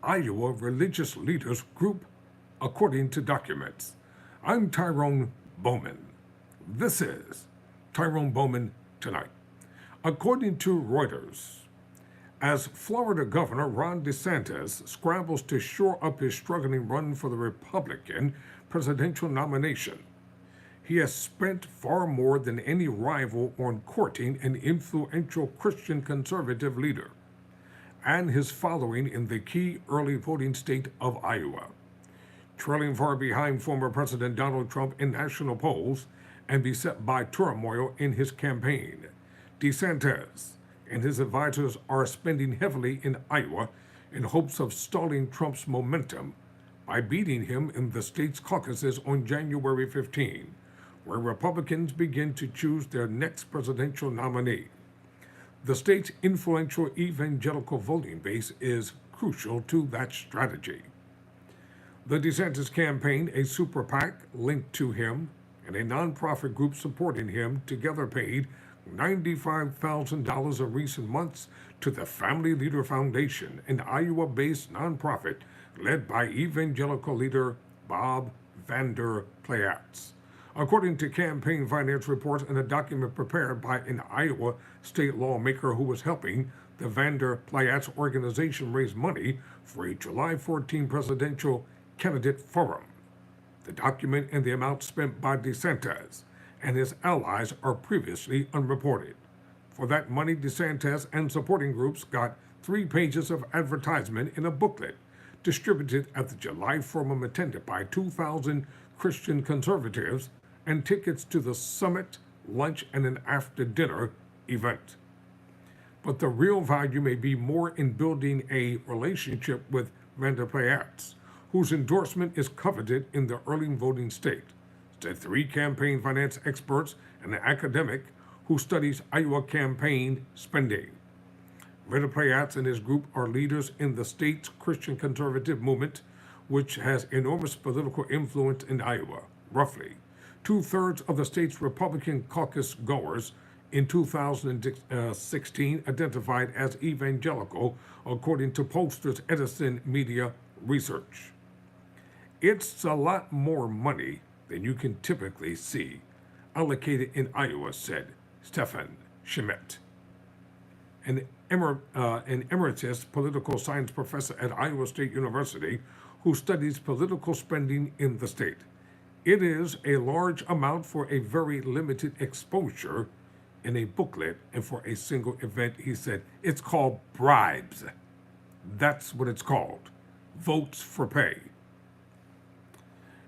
Iowa religious leaders group, according to documents. I'm Tyrone Bowman. This is Tyrone Bowman Tonight. According to Reuters, as Florida Governor Ron DeSantis scrambles to shore up his struggling run for the Republican presidential nomination, he has spent far more than any rival on courting an influential Christian conservative leader and his following in the key early voting state of Iowa, trailing far behind former President Donald Trump in national polls and beset by turmoil in his campaign. DeSantis and his advisors are spending heavily in Iowa in hopes of stalling Trump's momentum by beating him in the state's caucuses on January 15, where Republicans begin to choose their next presidential nominee. The state's influential evangelical voting base is crucial to that strategy. The DeSantis campaign, a super PAC linked to him, and a nonprofit group supporting him together paid $95,000 in recent months to the Family Leader Foundation, an Iowa-based nonprofit led by evangelical leader Bob Vander Plaats. According to campaign finance reports in a document prepared by an Iowa state lawmaker who was helping the Vander Plaats organization raise money for a July 14 presidential candidate forum. The document and the amount spent by DeSantis and his allies are previously unreported. For that money, DeSantis and supporting groups got 3 pages of advertisement in a booklet distributed at the July forum attended by 2,000 Christian conservatives and tickets to the summit, lunch, and an after-dinner event. But the real value may be more in building a relationship with Vander Plaats, whose endorsement is coveted in the early voting state, said 3 campaign finance experts and an academic who studies Iowa campaign spending. Vander Plaats and his group are leaders in the state's Christian conservative movement, which has enormous political influence in Iowa. Roughly 2/3 of the state's Republican caucus goers in 2016 identified as evangelical, according to pollsters Edison Media Research. It's a lot more money than you can typically see allocated in Iowa, said Stefan Schmidt, an emeritus political science professor at Iowa State University who studies political spending in the state. It is a large amount for a very limited exposure in a booklet and for a single event, he said. It's called bribes. That's what it's called. Votes for pay.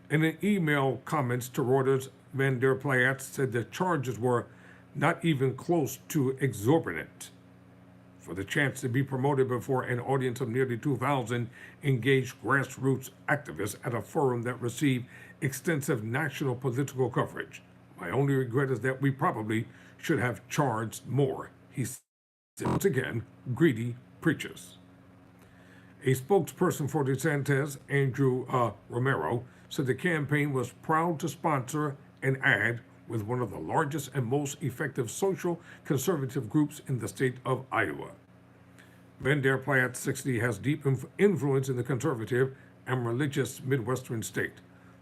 In an email comments to Reuters, Vander Plaats said the charges were not even close to exorbitant. For the chance to be promoted before an audience of nearly 2,000 engaged grassroots activists at a forum that received extensive national political coverage. My only regret is that we probably should have charged more, he said. Once again, greedy preachers. A spokesperson for DeSantis, Andrew Romero, said the campaign was proud to sponsor an ad with one of the largest and most effective social conservative groups in the state of Iowa. Vander Plaats, 60, has deep influence in the conservative and religious Midwestern state.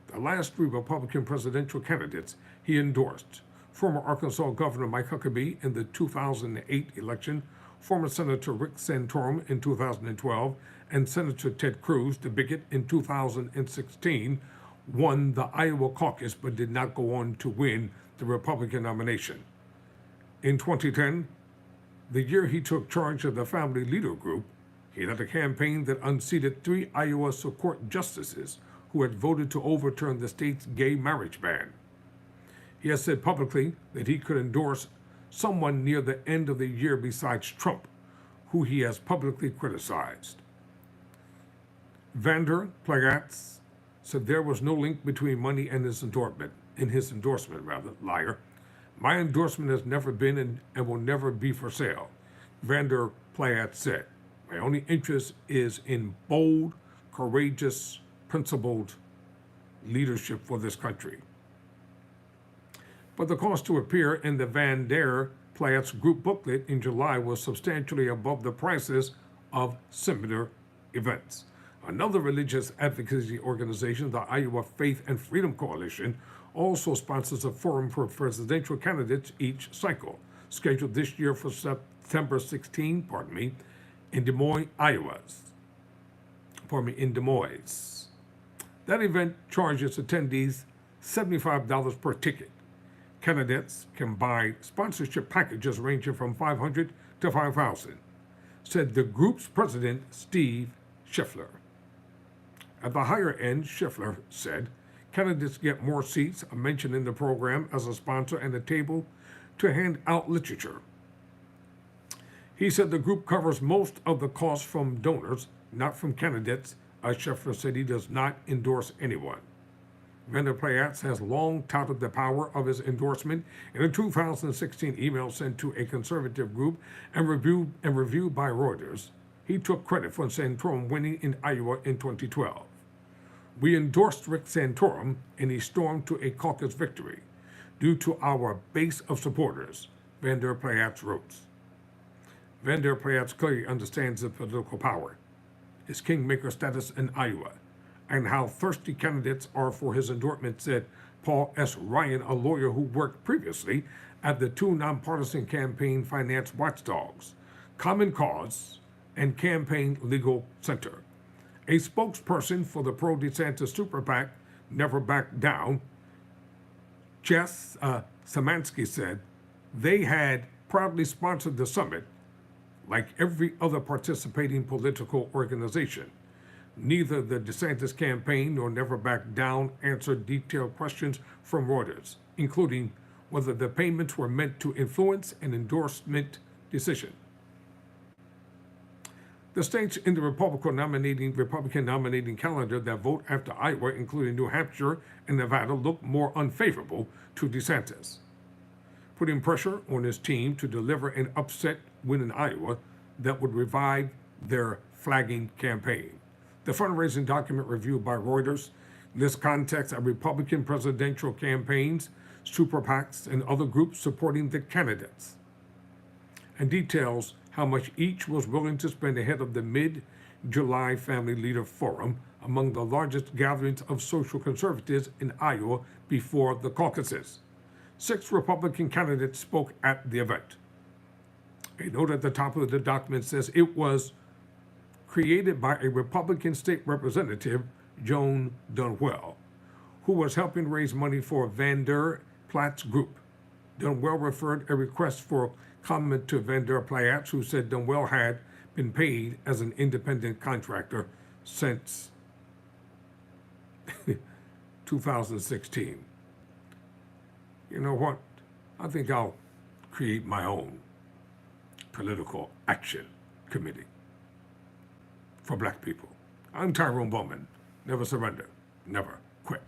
The last 3 Republican presidential candidates he endorsed: former Arkansas Governor Mike Huckabee in the 2008 election, former Senator Rick Santorum in 2012, and Senator Ted Cruz, the bigot, in 2016, won the Iowa caucus but did not go on to win the Republican nomination. In 2010, the year he took charge of the Family Leader Group, he led a campaign that unseated 3 Iowa court justices who had voted to overturn the state's gay marriage ban. He has said publicly that he could endorse someone near the end of the year besides Trump, who he has publicly criticized. Vander Plaats said there was no link between money and his endorsement. Liar. My endorsement has never been and will never be for sale, Vander Plaats said. My only interest is in bold, courageous, principled leadership for this country. But the cost to appear in the Vander Plaats group booklet in July was substantially above the prices of similar events. Another religious advocacy organization, the Iowa Faith and Freedom Coalition, also sponsors a forum for presidential candidates each cycle, scheduled this year for September 16, in Des Moines, Iowa. In Des Moines. That event charges attendees $75 per ticket. Candidates can buy sponsorship packages ranging from $500 to $5,000, said the group's president, Steve Schiffler. At the higher end, Schiffler said, candidates get more seats, a mention in the program as a sponsor, and a table to hand out literature. He said the group covers most of the costs from donors, not from candidates, as Schiffler said he does not endorse anyone. Vander Plaats has long touted the power of his endorsement in a 2016 email sent to a conservative group and reviewed by Reuters. He took credit for Santorum winning in Iowa in 2012. We endorsed Rick Santorum, and he stormed to a caucus victory due to our base of supporters, Vander Plaats wrote. Vander Plaats clearly understands the political power, his kingmaker status in Iowa, and how thirsty candidates are for his endorsement, said Paul S. Ryan, a lawyer who worked previously at the two nonpartisan campaign finance watchdogs, Common Cause and Campaign Legal Center. A spokesperson for the pro-DeSantis super PAC, Never Back Down, Jess Samansky, said they had proudly sponsored the summit like every other participating political organization. Neither the DeSantis campaign nor Never Back Down answered detailed questions from Reuters, including whether the payments were meant to influence an endorsement decision. The states in the Republican nominating calendar that vote after Iowa, including New Hampshire and Nevada, look more unfavorable to DeSantis, putting pressure on his team to deliver an upset win in Iowa that would revive their flagging campaign. The fundraising document reviewed by Reuters lists context of Republican presidential campaigns, super PACs, and other groups supporting the candidates, and details how much each was willing to spend ahead of the mid-July Family Leader Forum, among the largest gatherings of social conservatives in Iowa before the caucuses. 6 Republican candidates spoke at the event. A note at the top of the document says it was created by a Republican state representative, Joan Dunwell, who was helping raise money for Vander Plaats Group. Dunwell referred a request for comment to Vander Plaats, who said Dunwell had been paid as an independent contractor since 2016. You know what? I think I'll create my own political action committee for black people. I'm Tyrone Bowman. Never surrender. Never quit.